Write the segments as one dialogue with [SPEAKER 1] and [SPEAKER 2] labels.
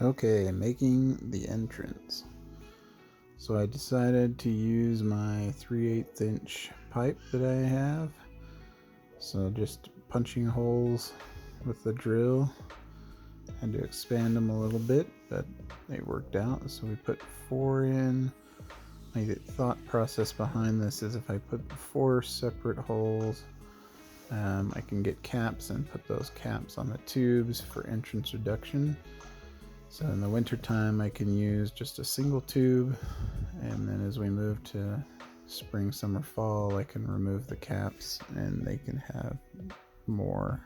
[SPEAKER 1] Okay, making the entrance. So I decided to use my 3/8 inch pipe that I have. So just punching holes with the drill. Had to expand them a little bit, but they worked out. So we put 4 in. My thought process behind this is if I put 4 separate holes, I can get caps and put those caps on the tubes for entrance reduction. So in the winter time I can use just a single tube, and then as we move to spring, summer, fall, I can remove the caps and they can have more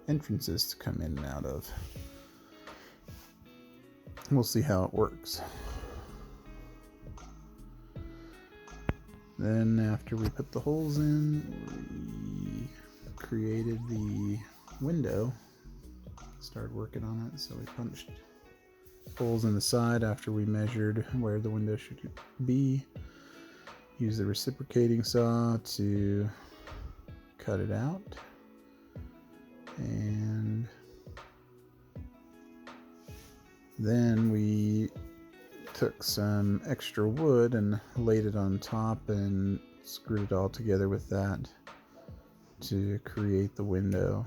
[SPEAKER 1] entrances to come in and out of. We'll see how it works. Then after we put the holes in, we created the window, started working on it. So we punched holes in the side after we measured where the window should be. Use the reciprocating saw to cut it out, and then we took some extra wood and laid it on top and screwed it all together with that to create the window.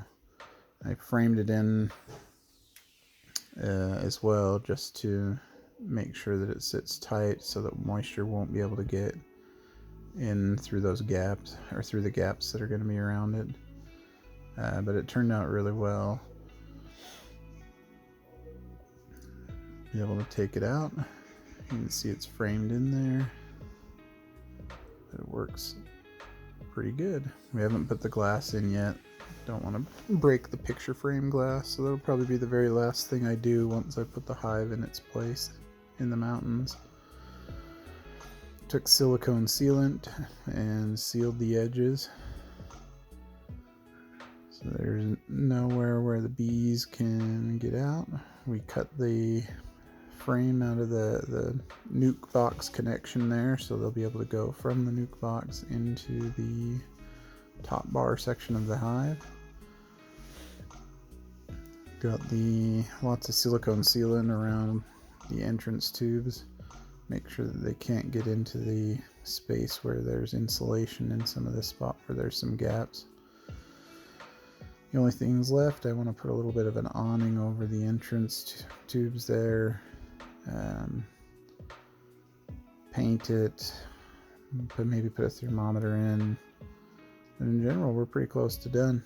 [SPEAKER 1] I framed it in as well, just to make sure that it sits tight so that moisture won't be able to get in through those gaps, or through the gaps that are going to be around it. But it turned out really well. Be able to take it out. You can see it's framed in there. It works pretty good. We haven't put the glass in yet. Don't want to break the picture frame glass, so that'll probably be the very last thing I do once I put the hive in its place in the mountains. Took silicone sealant and sealed the edges, so there's nowhere where the bees can get out. We cut the frame out of the nuke box connection there, so they'll be able to go from the nuke box into the top bar section of the hive. Got the lots of silicone sealant around the entrance tubes. Make sure that they can't get into the space where there's insulation in some of the spot where there's some gaps. The only things left, I want to put a little bit of an awning over the entrance tubes there. Paint it, maybe put a thermometer in. But in general, we're pretty close to done.